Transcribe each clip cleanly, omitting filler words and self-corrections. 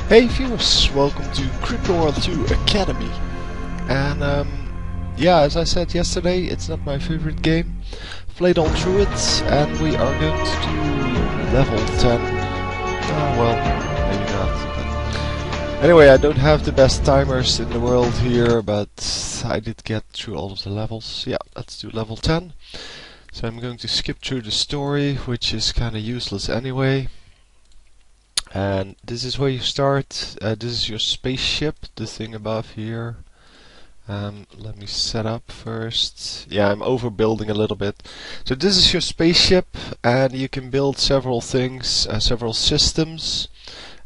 Hey viewers, welcome to Crypto World 2 Academy. And yeah, as I said yesterday, it's not my favorite game. Played all through it, and we are going to do level 10. Well, maybe not. But anyway, I don't have the best timers in the world here, but I did get through all of the levels. Yeah, let's do level 10. So I'm going to skip through the story, which is kinda useless anyway. And this is where you start. This is your spaceship, the thing above here. Let me set up first. Yeah, I'm overbuilding a little bit. So this is your spaceship, and you can build several things, several systems.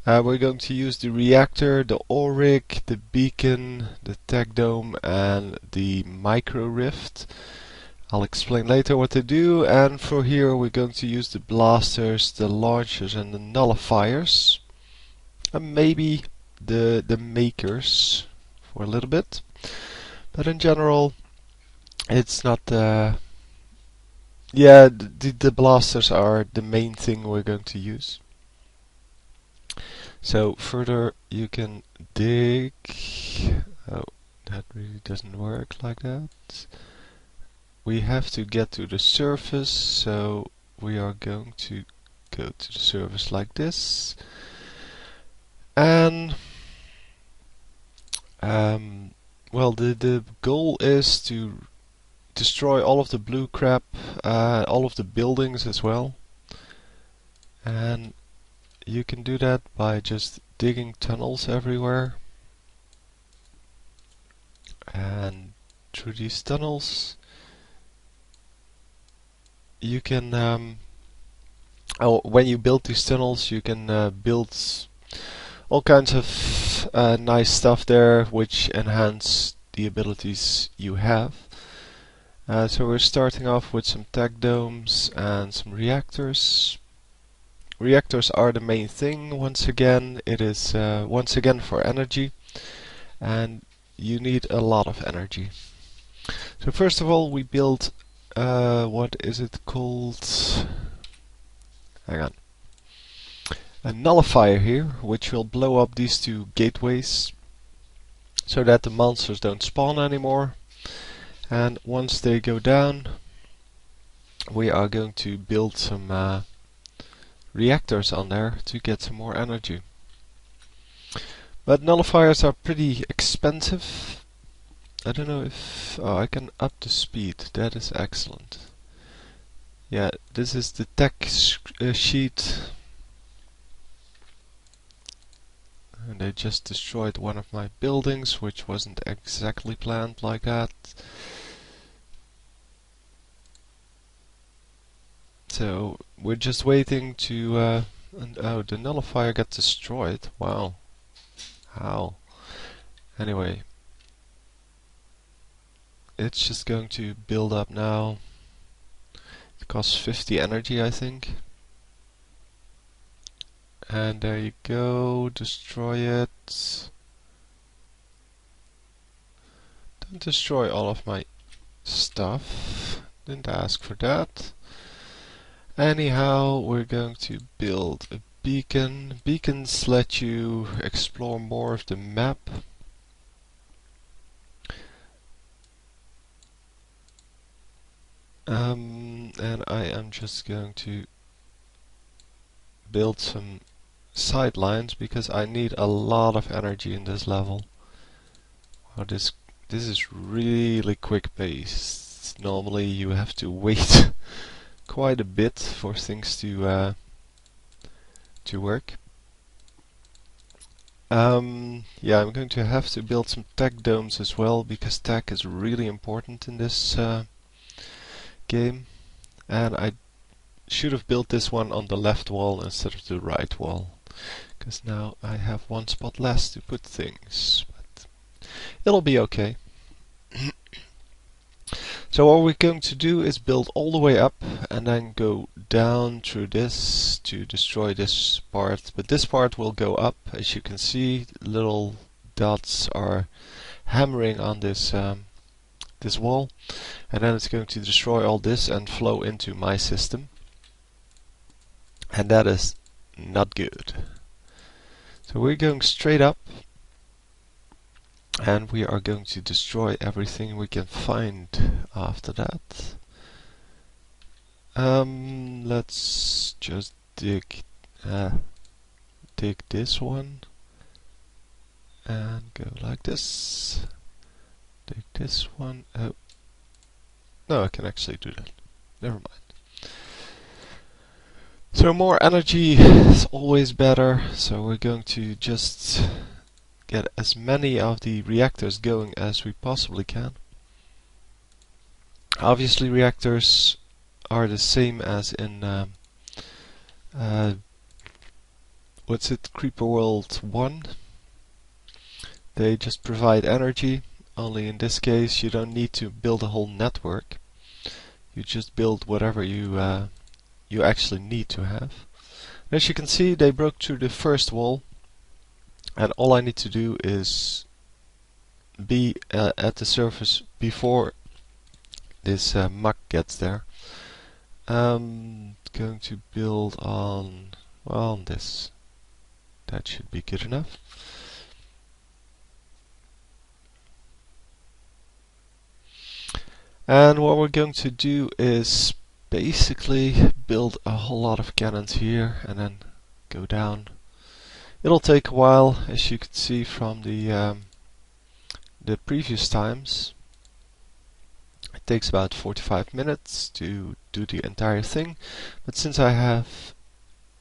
We're going to use the reactor, the ore rig, the beacon, the tech dome, and the micro rift. I'll explain later what they do, and for here we're going to use the blasters, the launchers and the nullifiers, and maybe the makers for a little bit. But in general, it's not yeah, the blasters are the main thing we're going to use. So further you can dig. Oh, that really doesn't work like that. We have to get to the surface, so we are going to go to the surface like this. And well, the goal is to destroy all of the blue crap, all of the buildings as well. And you can do that by just digging tunnels everywhere. And through these tunnels you can when you build these tunnels you can build all kinds of nice stuff there which enhance the abilities you have. So we're starting off with some tech domes and some reactors. Reactors are the main thing. Once again, it is once again for energy, and you need a lot of energy. So first of all we build what is it called? Hang on. A nullifier here, which will blow up these two gateways so that the monsters don't spawn anymore. And once they go down, we are going to build some reactors on there to get some more energy. But nullifiers are pretty expensive. I don't know if... oh, I can up the speed. That is excellent. Yeah, this is the tech sheet. And they just destroyed one of my buildings, which wasn't exactly planned like that. So we're just waiting to... and, oh, the nullifier got destroyed. Wow. How? Anyway. It's just going to build up now. It costs 50 energy, I think. And there you go, destroy it. Don't destroy all of my stuff. Didn't ask for that. Anyhow, we're going to build a beacon. Beacons let you explore more of the map. And I am just going to build some sidelines because I need a lot of energy in this level. Wow, this is really quick paced. Normally you have to wait quite a bit for things to work. Yeah, I'm going to have to build some tech domes as well because tech is really important in this game. And I should have built this one on the left wall instead of the right wall, because now I have one spot less to put things, but it'll be okay. So what we're going to do is build all the way up and then go down through this to destroy this part, but this part will go up. As you can see, little dots are hammering on this this wall, and then it's going to destroy all this and flow into my system. And that is not good. So we're going straight up, and we are going to destroy everything we can find after that. Let's just dig this one and go like this. Dig this one. Oh, no, I can actually do that. Never mind. So more energy is always better, so we're going to just get as many of the reactors going as we possibly can. Obviously reactors are the same as in what's it, Creeper World 1. They just provide energy, only in this case you don't need to build a whole network. You just build whatever you actually need to have. As you can see, they broke through the first wall, and all I need to do is be at the surface before this muck gets there. I'm going to build on, well, on this. That should be good enough. And what we're going to do is basically build a whole lot of cannons here and then go down. It'll take a while, as you can see from the previous times. It takes about 45 minutes to do the entire thing, but since I have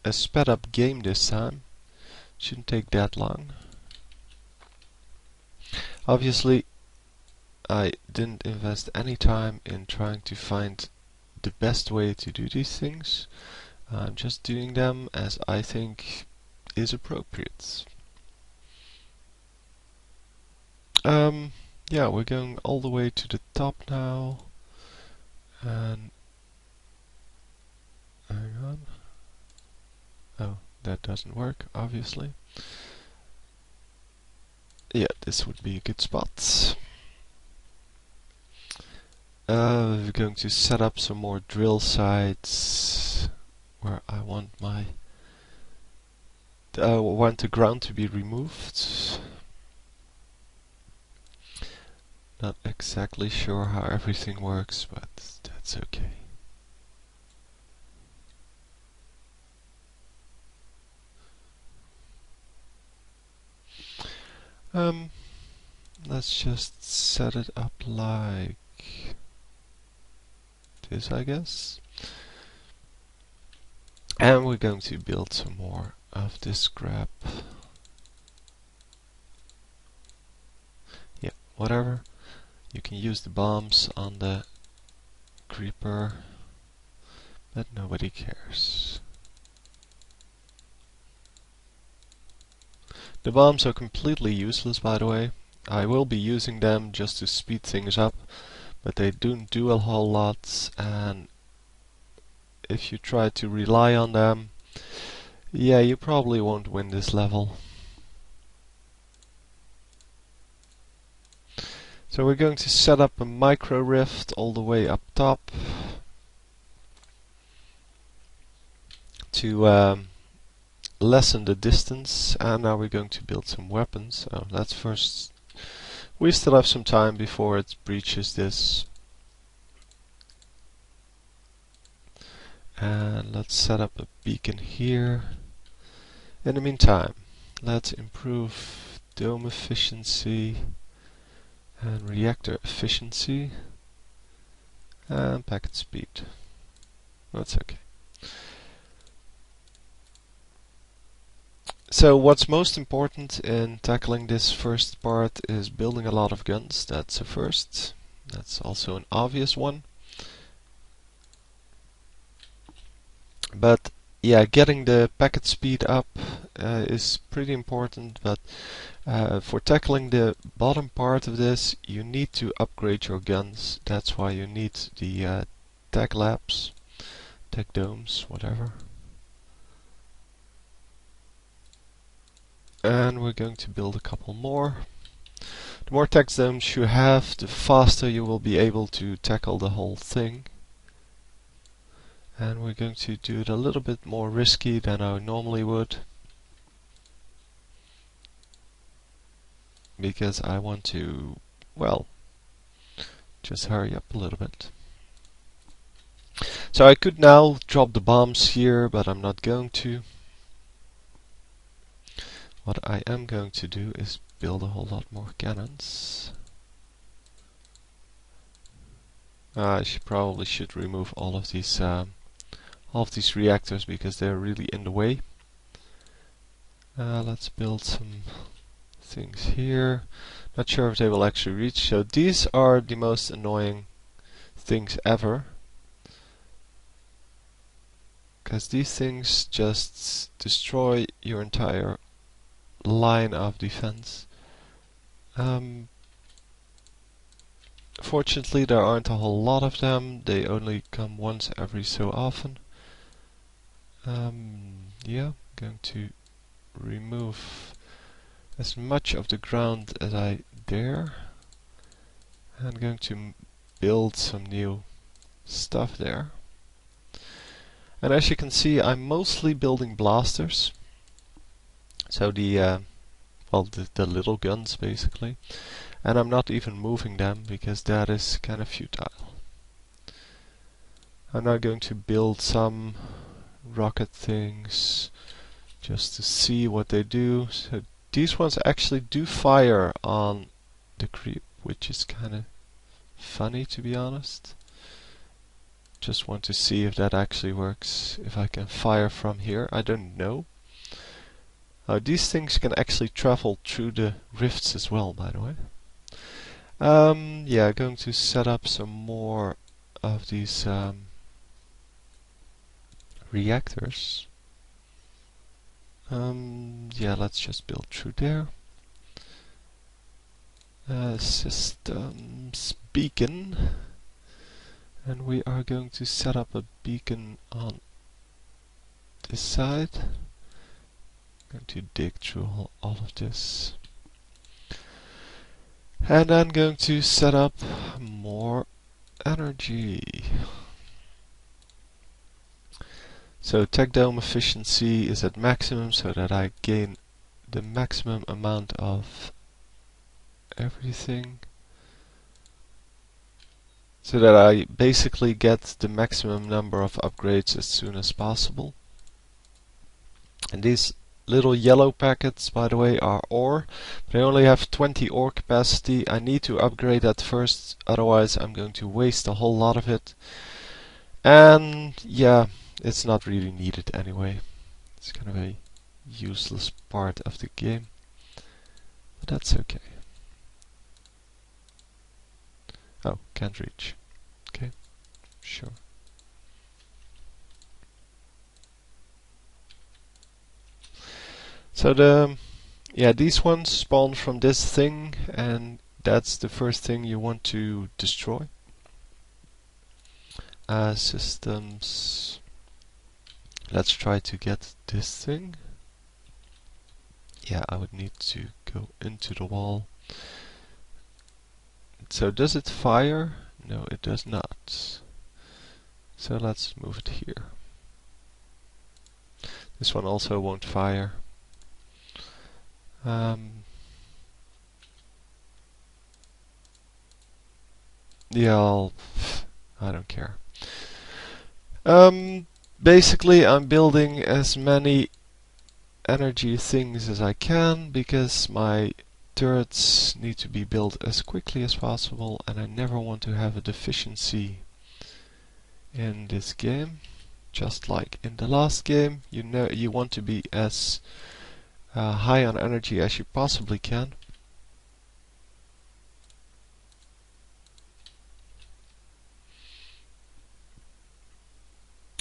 a sped up game this time, it shouldn't take that long. Obviously I didn't invest any time in trying to find the best way to do these things. I'm just doing them as I think is appropriate. Yeah, we're going all the way to the top now, and hang on. Oh, that doesn't work, obviously. Yeah, this would be a good spot. We're going to set up some more drill sites where I want my want the ground to be removed. Not exactly sure how everything works, but that's okay. Let's just set it up like this, I guess. And we're going to build some more of this scrap. Yeah, whatever. You can use the bombs on the creeper, but nobody cares. The bombs are completely useless, by the way. I will be using them just to speed things up, but they don't do a whole lot, and if you try to rely on them, yeah, you probably won't win this level. So we're going to set up a micro rift all the way up top to lessen the distance, and now we're going to build some weapons. Oh, let's first, we still have some time before it breaches this. And let's set up a beacon here. In the meantime, let's improve dome efficiency and reactor efficiency and packet speed. That's okay. So what's most important in tackling this first part is building a lot of guns. That's a first. That's also an obvious one. But yeah, getting the packet speed up is pretty important, but for tackling the bottom part of this, you need to upgrade your guns. That's why you need the tech labs, tech domes, whatever. And we're going to build a couple more. The more tech domes you have, the faster you will be able to tackle the whole thing. And we're going to do it a little bit more risky than I normally would. because I want to, well, just hurry up a little bit. So I could now drop the bombs here, but I'm not going to. What I am going to do is build a whole lot more cannons. I probably should remove all of these reactors because they're really in the way. Let's build some things here. Not sure if they will actually reach. So these are the most annoying things ever, because these things just destroy your entire line of defense. Fortunately, there aren't a whole lot of them. They only come once every so often. Yeah, I'm going to remove as much of the ground as I dare. I'm going to build some new stuff there. And as you can see, I'm mostly building blasters. So the little guns basically. And I'm not even moving them because that is kind of futile. I'm now going to build some rocket things just to see what they do. So these ones actually do fire on the creep, which is kind of funny, to be honest. Just want to see if that actually works, if I can fire from here. I don't know. These things can actually travel through the rifts as well, by the way. Yeah, going to set up some more of these reactors. Yeah, let's just build through there. Systems beacon, and we are going to set up a beacon on this side. I'm going to dig through all of this, and then going to set up more energy. So tech dome efficiency is at maximum so that I gain the maximum amount of everything, so that I basically get the maximum number of upgrades as soon as possible. And these little yellow packets, by the way, are ore. They only have 20 ore capacity. I need to upgrade that first, otherwise I'm going to waste a whole lot of it. And yeah, it's not really needed anyway. It's kind of a useless part of the game, but that's okay. Oh, can't reach. Okay, sure. So these ones spawn from this thing, and that's the first thing you want to destroy. Systems. Let's try to get this thing. Yeah, I would need to go into the wall. So does it fire? No, it does not. So let's move it here. This one also won't fire. Yeah, I don't care. Basically, I'm building as many energy things as I can because my turrets need to be built as quickly as possible, and I never want to have a deficiency in this game. Just like in the last game, you want to be as high on energy as you possibly can.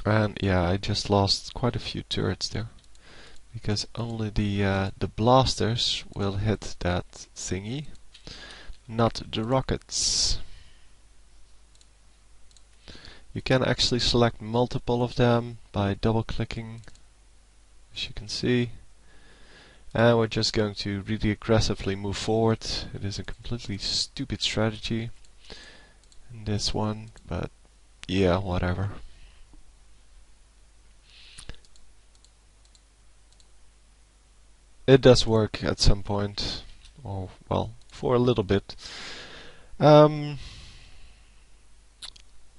And yeah, I just lost quite a few turrets there, because only the blasters will hit that thingy, not the rockets. You can actually select multiple of them by double clicking, as you can see. And we're just going to really aggressively move forward. It is a completely stupid strategy in this one, but yeah, whatever. It does work at some point, or well, for a little bit. Um,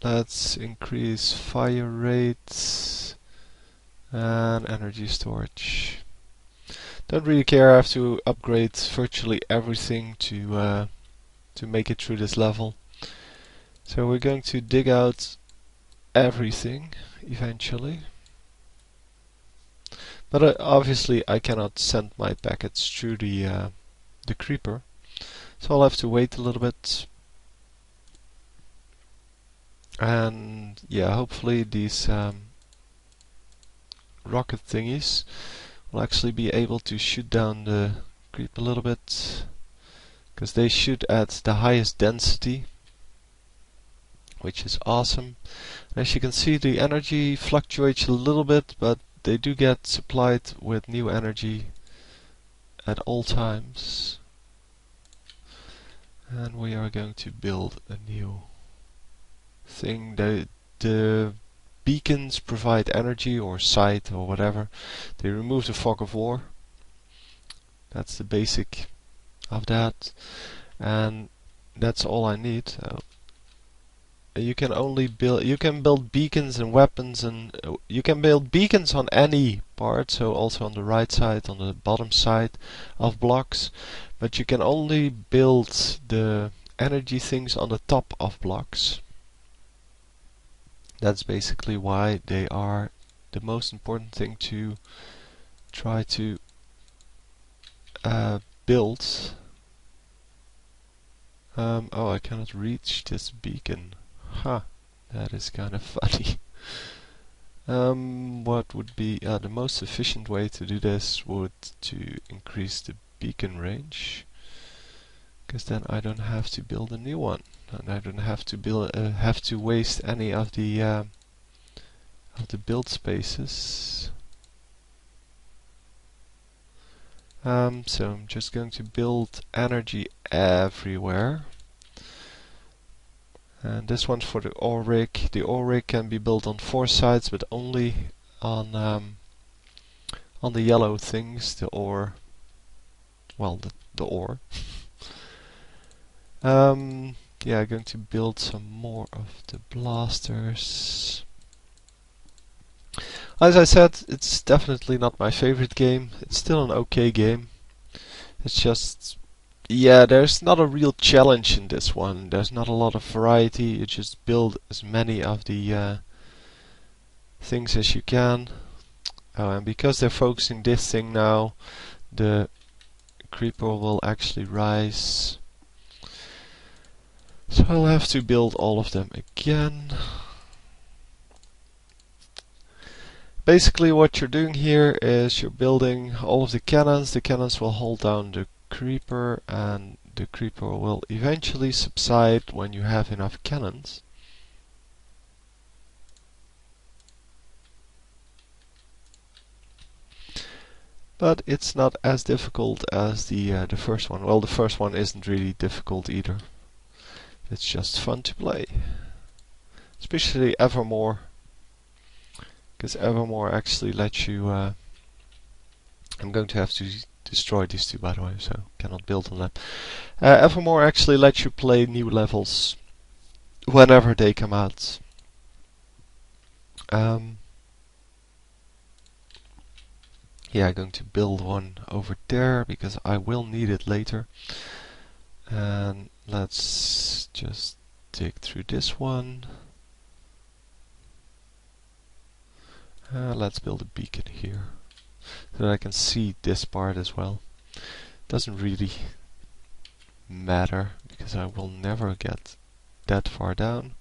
let's increase fire rates and energy storage. Don't really care. I have to upgrade virtually everything to make it through this level. So we're going to dig out everything eventually. But obviously I cannot send my packets through the creeper, so I'll have to wait a little bit. And yeah, hopefully these rocket thingies will actually be able to shoot down the creep a little bit, because they shoot at the highest density, which is awesome. As you can see, the energy fluctuates a little bit, but they do get supplied with new energy at all times. And we are going to build a new thing. The beacons provide energy or sight or whatever. They remove the fog of war. That's the basic of that, and that's all I need. You can only build beacons and weapons, and you can build beacons on any part, so also on the right side, on the bottom side of blocks, but you can only build the energy things on the top of blocks. That's basically why they are the most important thing to try to build. Oh, I cannot reach this beacon. Huh, that is kind of funny. What would be the most efficient way to do this would to increase the beacon range, because then I don't have to build a new one, and I don't have to waste any of the build spaces. So I'm just going to build energy everywhere. And this one's for the ore rig. The ore rig can be built on 4 sides, but only on the yellow things, the ore. Well, the ore. Yeah, I'm going to build some more of the blasters. As I said, it's definitely not my favorite game. It's still an okay game. It's just, yeah, there's not a real challenge in this one. There's not a lot of variety. You just build as many of the things as you can. And because they're focusing this thing now, the creeper will actually rise. So I'll have to build all of them again. Basically what you're doing here is you're building all of the cannons. The cannons will hold down the creeper, and the creeper will eventually subside when you have enough cannons. But it's not as difficult as the first one. Well, the first one isn't really difficult either. It's just fun to play. Especially Evermore. Because Evermore actually lets you... I'm going to have to destroy these two, by the way, so cannot build on them. Evermore actually lets you play new levels whenever they come out. Yeah, I'm going to build one over there because I will need it later. And let's just dig through this one. Let's build a beacon here so that I can see this part as well. Doesn't really matter because I will never get that far down.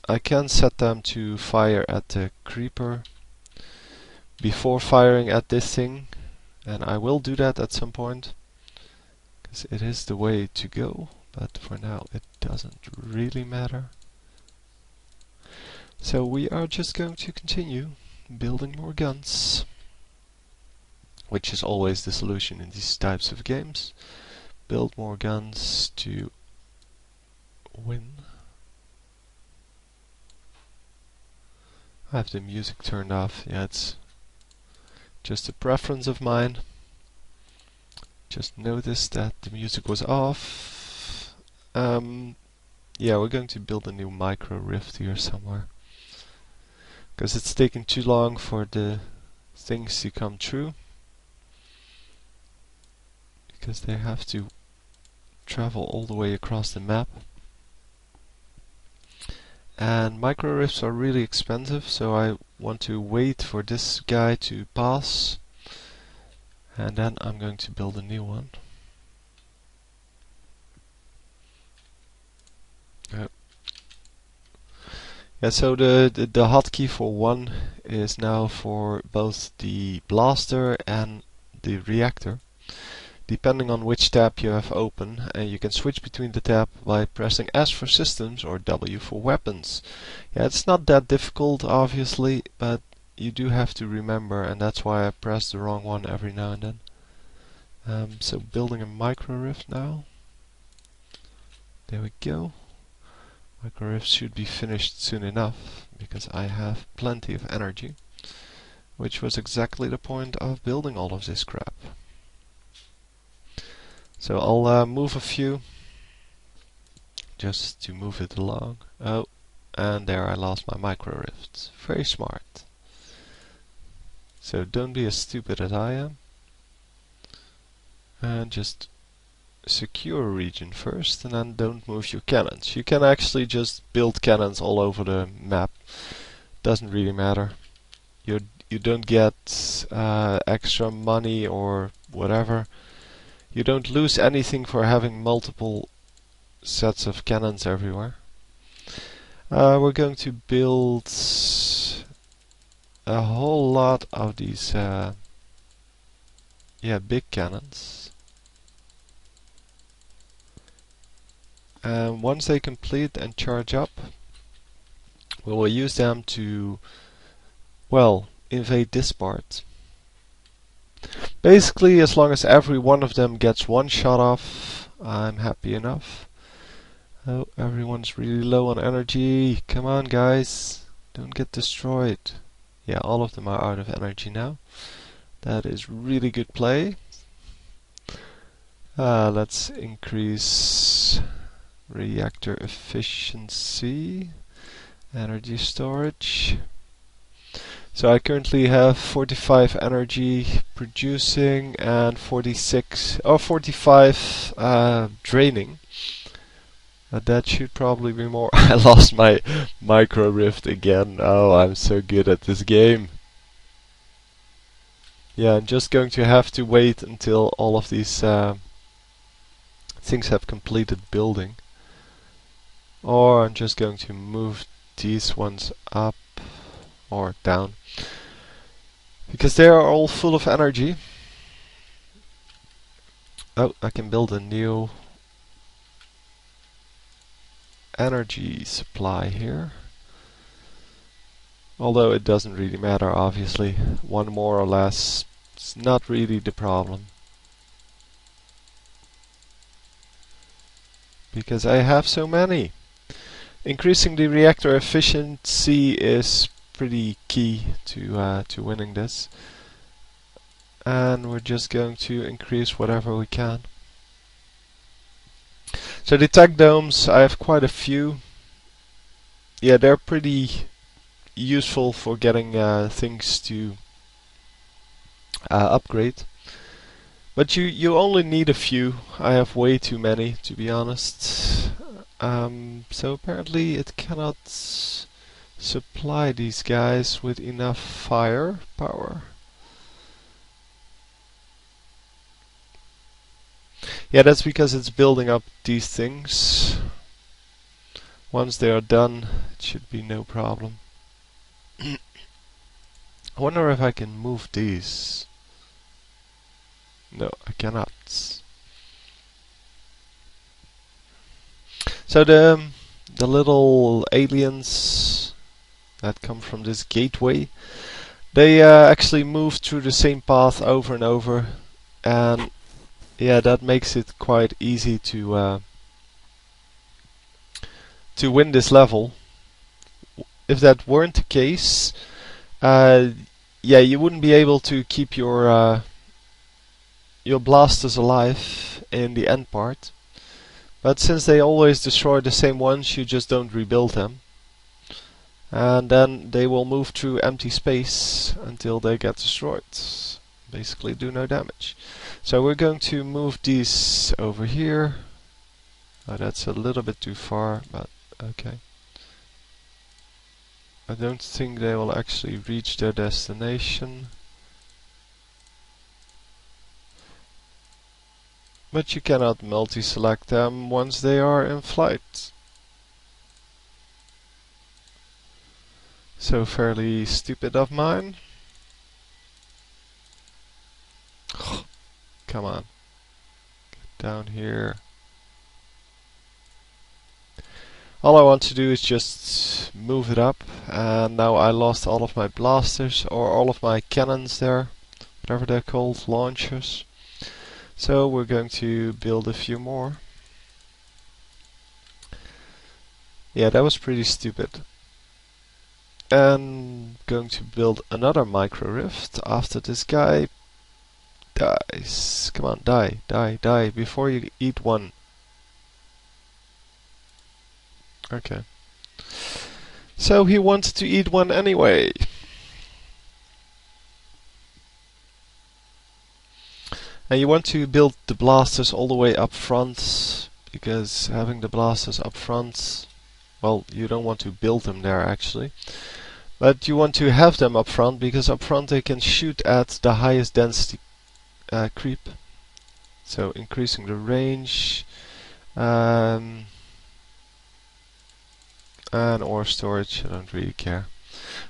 I can set them to fire at the creeper before firing at this thing, and I will do that at some point because it is the way to go, but for now it doesn't really matter. So we are just going to continue building more guns, which is always the solution in these types of games. Build more guns to win. I have the music turned off. Yeah, it's just a preference of mine. Just noticed that the music was off. Yeah, we're going to build a new micro rift here somewhere, because it's taking too long for the things to come true, because they have to travel all the way across the map. And micro rifts are really expensive, so I want to wait for this guy to pass, and then I'm going to build a new one. Yeah, so the hotkey for one is now for both the blaster and the reactor, depending on which tab you have open, and you can switch between the tab by pressing S for systems or W for weapons. Yeah, it's not that difficult obviously, but you do have to remember, and that's why I press the wrong one every now and then. So building a micro rift now. There we go. Micro rift should be finished soon enough, because I have plenty of energy, which was exactly the point of building all of this crap. So I'll move a few, just to move it along. Oh, and there I lost my micro rifts. Very smart. So don't be as stupid as I am, and just secure a region first, and then don't move your cannons. You can actually just build cannons all over the map. Doesn't really matter. You don't get extra money or whatever. You don't lose anything for having multiple sets of cannons everywhere. We're going to build a whole lot of these big cannons. And once they complete and charge up, we will use them to, well, invade this part. Basically, as long as every one of them gets one shot off, I'm happy enough. Oh, everyone's really low on energy. Come on, guys. Don't get destroyed. Yeah, all of them are out of energy now. That is really good play. Let's increase reactor efficiency, energy storage. So I currently have 45 energy producing and 45 draining. That should probably be more. I lost my micro rift again. Oh, I'm so good at this game. Yeah, I'm just going to have to wait until all of these things have completed building. Or I'm just going to move these ones up or down, because they are all full of energy. Oh, I can build a new energy supply here. Although it doesn't really matter, obviously. One more or less, it's not really the problem, because I have so many. Increasing the reactor efficiency is pretty key to winning this, and we're just going to increase whatever we can. So the tech domes, I have quite a few. Yeah, they're pretty useful for getting things to upgrade. But you only need a few. I have way too many, to be honest. So apparently it cannot supply these guys with enough firepower. Yeah, that's because it's building up these things. Once they are done, it should be no problem. I wonder if I can move these. No, I cannot. So the little aliens that come from this gateway, they actually move through the same path over and over, and yeah, that makes it quite easy to win this level. If that weren't the case, yeah, you wouldn't be able to keep your your blasters alive in the end part. But since they always destroy the same ones, you just don't rebuild them. And then they will move through empty space until they get destroyed. Basically do no damage. So we're going to move these over here. Oh, that's a little bit too far, but okay. I don't think they will actually reach their destination. But you cannot multi-select them once they are in flight. So fairly stupid of mine. Come on. Get down here. All I want to do is just move it up, and now I lost all of my blasters, or all of my cannons there, whatever they're called, launchers. So we're going to build a few more. Yeah, that was pretty stupid. And going to build another micro rift after this guy dies. Come on, die, die, die before you eat one. Okay. So he wanted to eat one anyway. And you want to build the blasters all the way up front, because having the blasters up front, well, you don't want to build them there actually. But you want to have them up front, because up front they can shoot at the highest density creep. So increasing the range. And ore storage, I don't really care.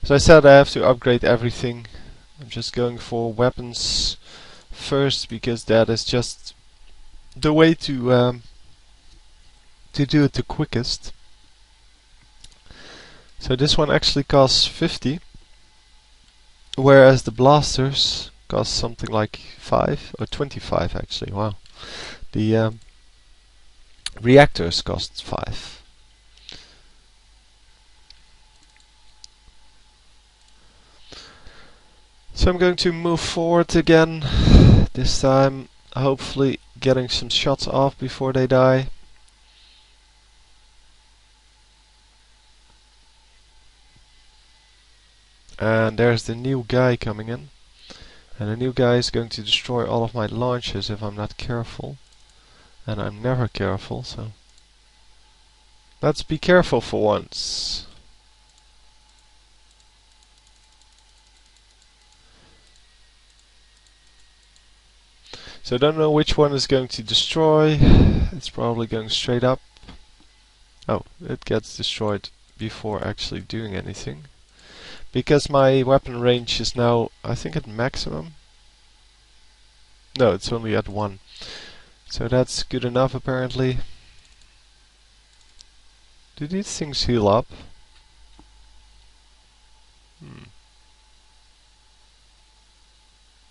As I said, I have to upgrade everything. I'm just going for weapons first, because that is just the way to do it the quickest. So this one actually costs 50, whereas the blasters cost something like 5 or 25 actually. Wow. The reactors cost 5. So I'm going to move forward again, this time hopefully getting some shots off before they die. And there's the new guy coming in. And the new guy is going to destroy all of my launchers if I'm not careful. And I'm never careful, so let's be careful for once. So I don't know which one is going to destroy. It's probably going straight up. Oh, it gets destroyed before actually doing anything. Because my weapon range is now, I think, at maximum. No, it's only at 1. So that's good enough apparently. Do these things heal up?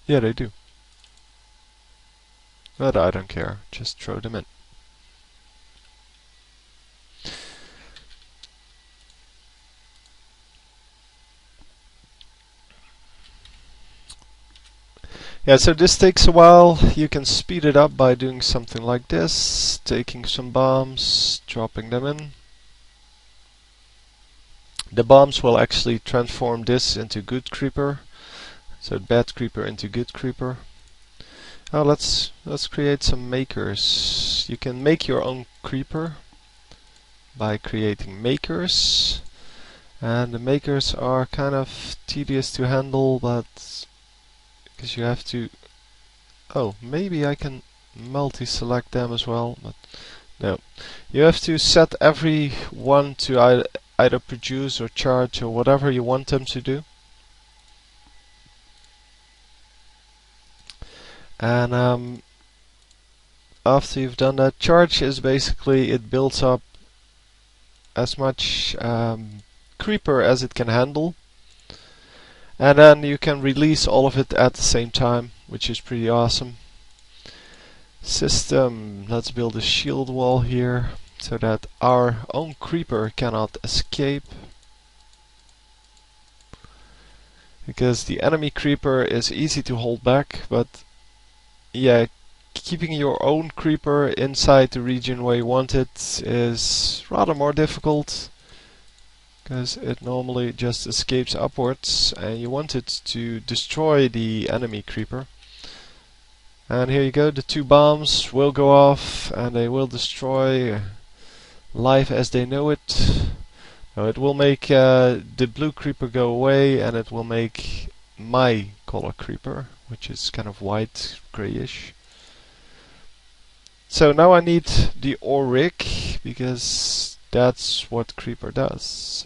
Yeah, they do. But I don't care, just throw them in. Yeah, so this takes a while. You can speed it up by doing something like this, taking some bombs, dropping them in. The bombs will actually transform this into good creeper, so bad creeper into good creeper. Oh, let's create some makers. You can make your own creeper by creating makers, and the makers are kind of tedious to handle, but because you have to... Oh, maybe I can multi-select them as well, but no. You have to set every one to either produce or charge or whatever you want them to do. And after you've done that, charge is basically it builds up as much creeper as it can handle, and then you can release all of it at the same time, which is pretty awesome. System, let's build a shield wall here so that our own creeper cannot escape, because the enemy creeper is easy to hold back, but yeah, keeping your own creeper inside the region where you want it is rather more difficult, because it normally just escapes upwards and you want it to destroy the enemy creeper. And here you go, the 2 bombs will go off and they will destroy life as they know it. Now it will make the blue creeper go away, and it will make my color creeper, which is kind of white, grayish. So now I need the ore rig, because that's what creeper does.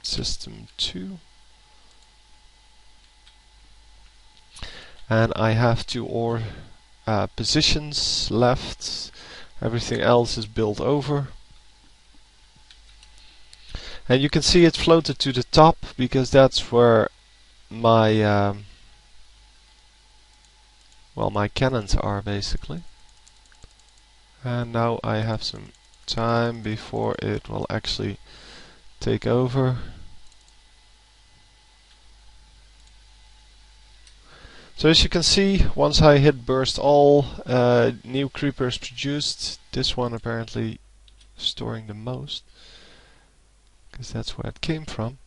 System 2. And I have 2 ore positions left. Everything else is built over. And you can see it floated to the top, because that's where my well, my cannons are basically. And now I have some time before it will actually take over. So as you can see, once I hit burst all, new creepers produced. This one apparently storing the most, because that's where it came from.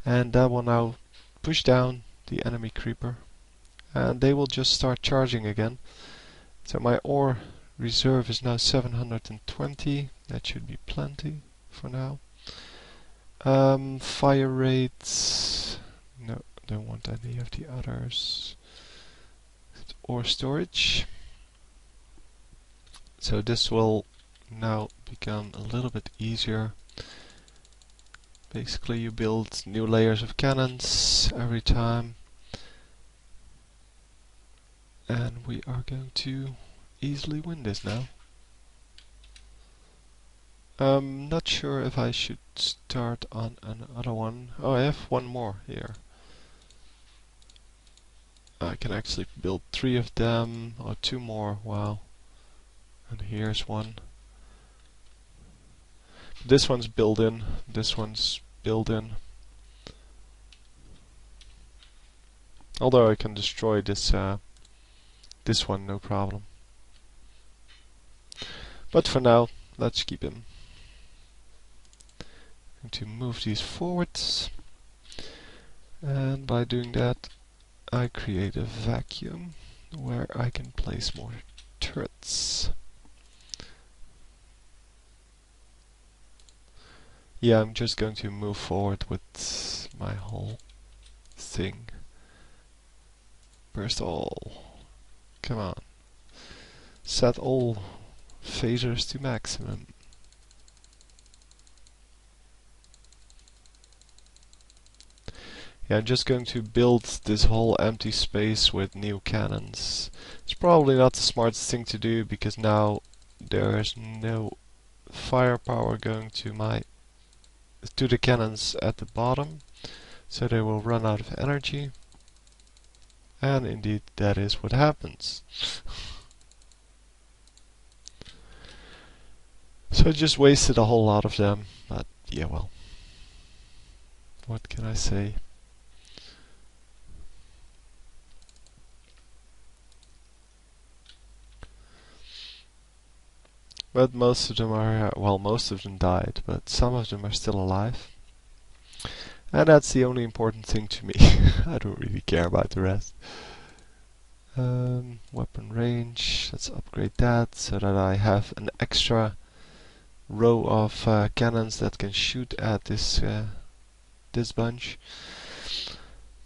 And that will now push down the enemy creeper, and they will just start charging again. So my ore reserve is now 720. That should be plenty for now. Fire rates, no, don't want any of the others. Ore storage. So this will now become a little bit easier. Basically you build new layers of cannons every time, and we are going to easily win this now. Not sure if I should start on another one. Oh, I have one more here. I can actually build 3 of them, or 2 more, wow. And here's one. This one's built in, this one's built in. Although I can destroy this this one, no problem. But for now, let's keep him. I'm going to move these forwards, and by doing that I create a vacuum where I can place more turrets. Yeah, I'm just going to move forward with my whole thing. Burst all. Come on. Set all phasers to maximum. Yeah, I'm just going to build this whole empty space with new cannons. It's probably not the smartest thing to do, because now there's no firepower going to the cannons at the bottom, so they will run out of energy. And indeed that is what happens. So I just wasted a whole lot of them, but yeah, well, what can I say? But most of them are, well, most of them died, but some of them are still alive. And that's the only important thing to me. I don't really care about the rest. Weapon range, let's upgrade that so that I have an extra row of cannons that can shoot at this bunch.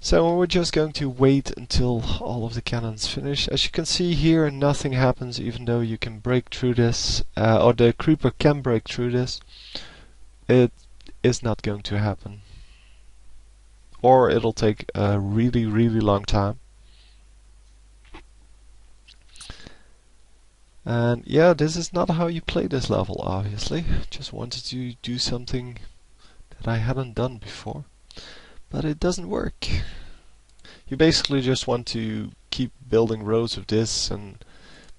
So we're just going to wait until all of the cannons finish. As you can see here, nothing happens, even though you can break through this, or the creeper can break through this. It is not going to happen. Or it'll take a really, really long time. And yeah, this is not how you play this level, obviously. Just wanted to do something that I hadn't done before. But it doesn't work. You basically just want to keep building rows of this, and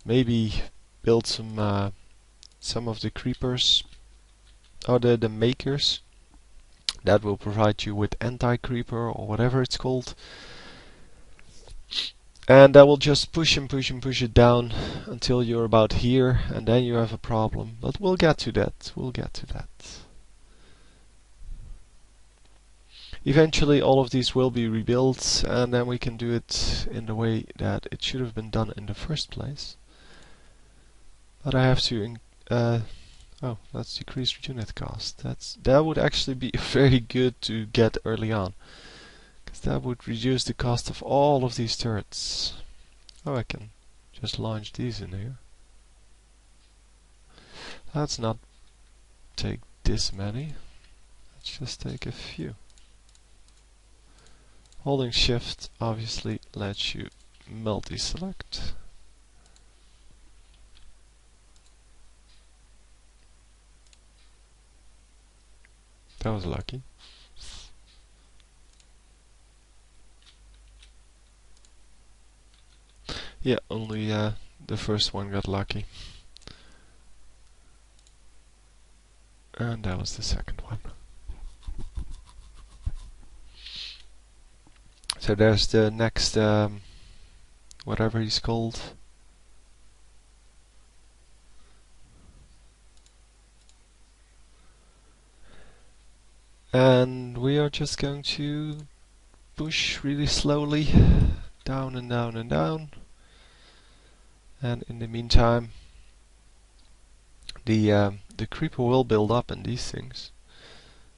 maybe build some of the creepers, or the makers. That will provide you with anti-creeper, or whatever it's called. And that will just push and push and push it down until you're about here, and then you have a problem. But we'll get to that. We'll get to that. Eventually all of these will be rebuilt, and then we can do it in the way that it should have been done in the first place. But I have to oh, that's decreased unit cost. That would actually be very good to get early on, because that would reduce the cost of all of these turrets. Oh, I can just launch these in here. Let's not take this many. Let's just take a few. Holding shift obviously lets you multi-select. That was lucky. Yeah, only the first one got lucky. And that was the second one. So there's the next, whatever he's called. And we are just going to push really slowly down and down and down. And in the meantime, the creeper will build up in these things.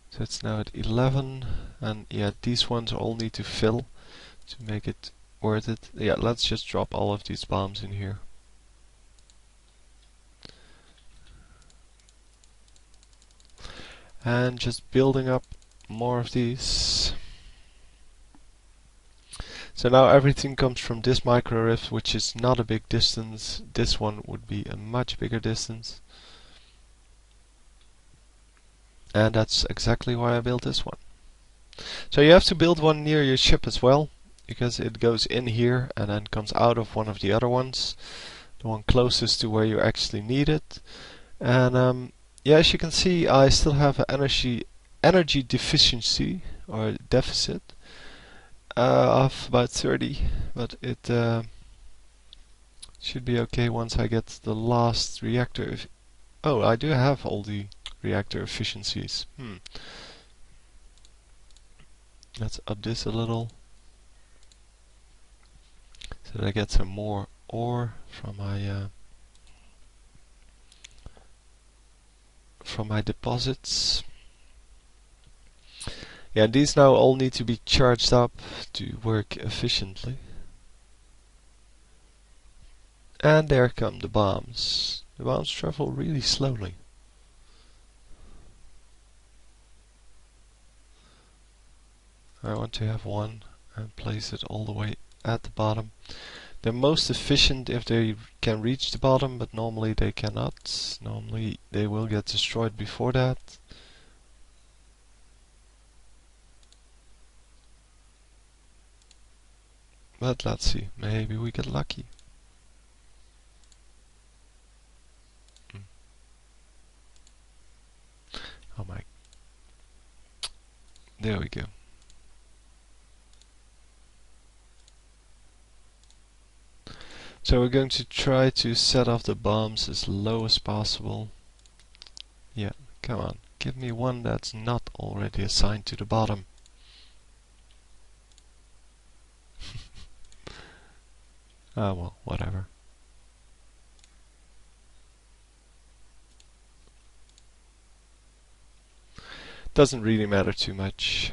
So it's now at 11, and yeah, these ones all need to fill to make it worth it. Yeah, let's just drop all of these bombs in here. And just building up more of these. So now everything comes from this micro rift, which is not a big distance. This one would be a much bigger distance. And that's exactly why I built this one. So you have to build one near your ship as well, because it goes in here and then comes out of one of the other ones, the one closest to where you actually need it. And yeah, as you can see, I still have an energy deficiency or deficit of about 30, but it should be okay once I get the last reactor. Oh, I do have all the reactor efficiencies. Let's up this a little so that I get some more ore from my deposits. Yeah, these now all need to be charged up to work efficiently. And there come the bombs. The bombs travel really slowly. I want to have one and place it all the way at the bottom. They're most efficient if they can reach the bottom, but normally they cannot. Normally they will get destroyed before that. But let's see, maybe we get lucky. Oh my. There we go. So we're going to try to set off the bombs as low as possible. Yeah, come on, give me one that's not already assigned to the bottom. Ah, well, whatever. Doesn't really matter too much.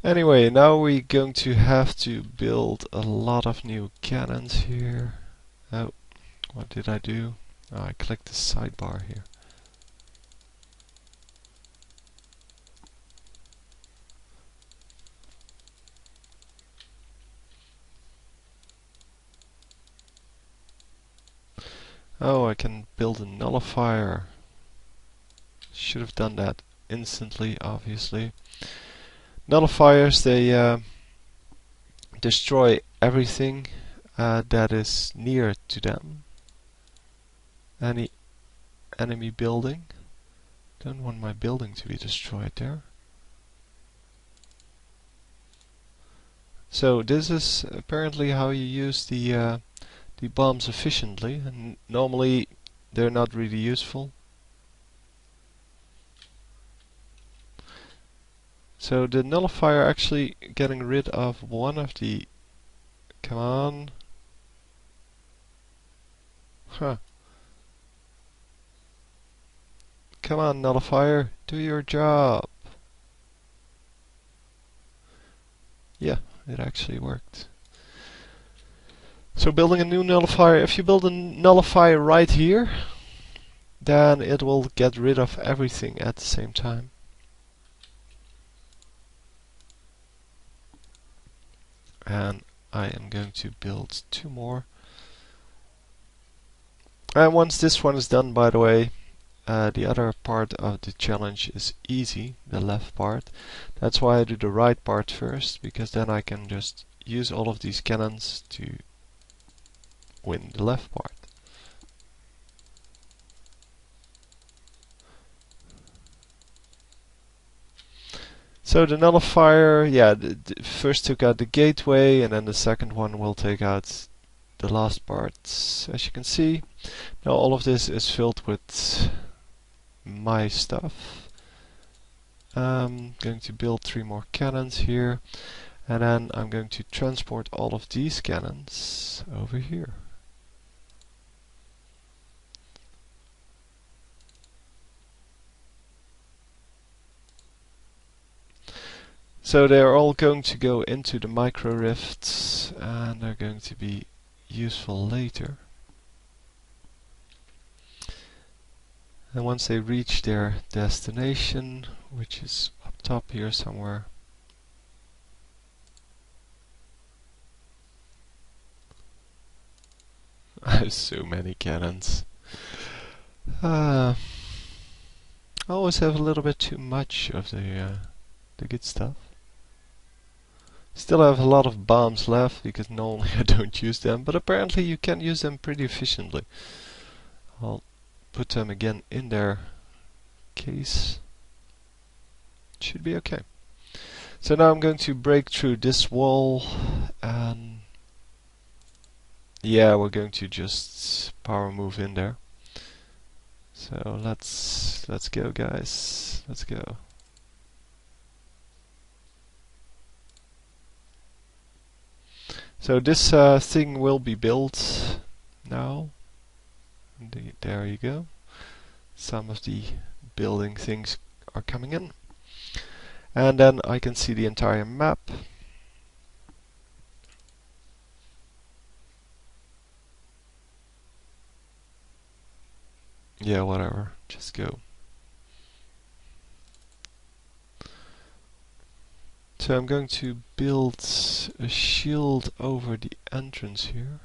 Anyway, now we're going to have to build a lot of new cannons here. Oh, what did I do? Oh, I clicked the sidebar here. Oh, I can build a nullifier. Should have done that instantly, obviously. Nullifiers, they destroy everything that is near to them. Any enemy building. Don't want my building to be destroyed there. So this is apparently how you use the bombs efficiently, and normally they're not really useful. So the nullifier actually getting rid of one of the... Come on. Huh. Come on, nullifier, do your job. Yeah, it actually worked. So building a new nullifier, if you build a nullifier right here, then it will get rid of everything at the same time. And I am going to build 2 more. And once this one is done, by the way, the other part of the challenge is easy, the left part. That's why I do the right part first, because then I can just use all of these cannons to win the left part. So the nullifier, yeah, first took out the gateway, and then the second one will take out the last part. As you can see, now all of this is filled with my stuff. I'm going to build 3 more cannons here, and then I'm going to transport all of these cannons over here. So they're all going to go into the micro rifts, and they're going to be useful later. And once they reach their destination, which is up top here somewhere, I have so many cannons. I always have a little bit too much of the good stuff. Still have a lot of bombs left because normally I don't use them, but apparently you can use them pretty efficiently. I'll put them again in their case. Should be okay. So now I'm going to break through this wall, and yeah, we're going to just power move in there. So let's go, guys. Let's go. So this thing will be built now. There you go. Some of the building things are coming in. And then I can see the entire map. Yeah, whatever. Just go. So I'm going to build a shield over the entrance here.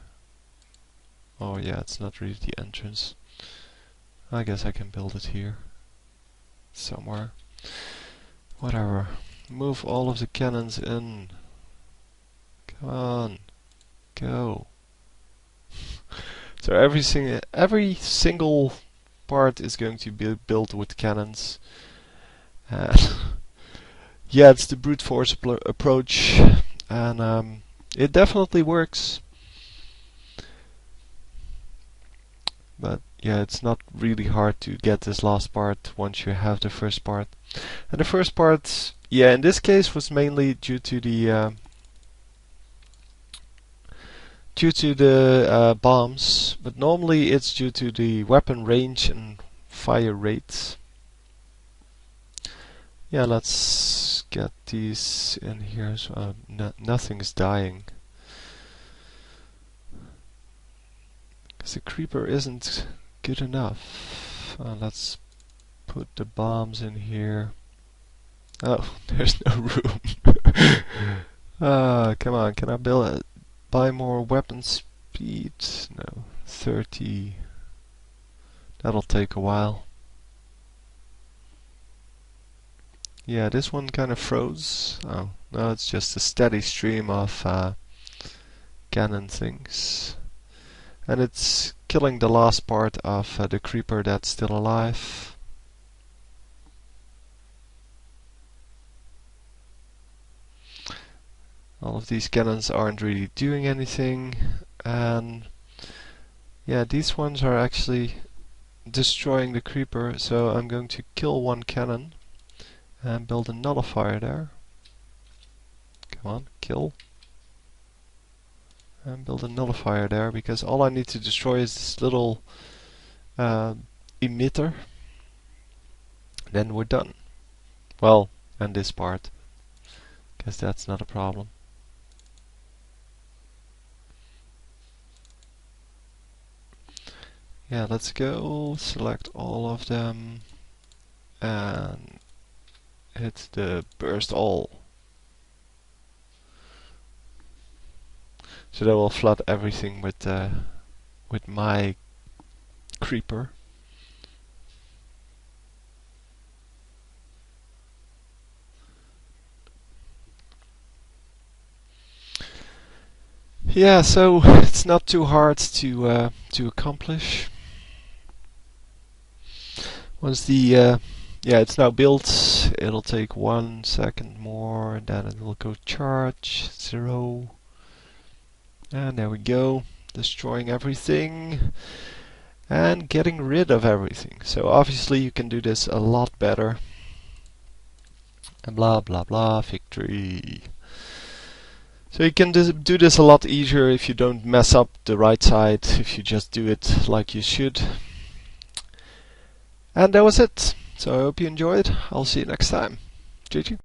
Oh yeah, it's not really the entrance. I guess I can build it here. Somewhere. Whatever. Move all of the cannons in. Come on. Go. So every single part is going to be built with cannons. Yeah, it's the brute force approach, and it definitely works. But yeah, it's not really hard to get this last part once you have the first part. And the first part, yeah, in this case was mainly due to the bombs, but normally it's due to the weapon range and fire rates. Yeah, let's get these in here. So nothing's dying. Because the creeper isn't good enough. Let's put the bombs in here. Oh, there's no room. Come on, can I buy more weapon speed? No, 30. That'll take a while. Yeah, this one kind of froze. Oh, no, it's just a steady stream of cannon things. And it's killing the last part of the creeper that's still alive. All of these cannons aren't really doing anything, and yeah, these ones are actually destroying the creeper, so I'm going to kill one cannon and build a nullifier there. Come on, kill. And build a nullifier there, because all I need to destroy is this little emitter. Then we're done. Well, and this part. Guess that's not a problem. Yeah, let's go select all of them and hit the burst all. So that will flood everything with my creeper. Yeah, so it's not too hard to accomplish. Once the yeah, it's now built, it'll take 1 second more, and then it will go charge 0. And there we go, destroying everything and getting rid of everything. So obviously you can do this a lot better. And blah blah blah, victory. So you can do this a lot easier if you don't mess up the right side, if you just do it like you should. And that was it. So I hope you enjoyed. I'll see you next time. GG.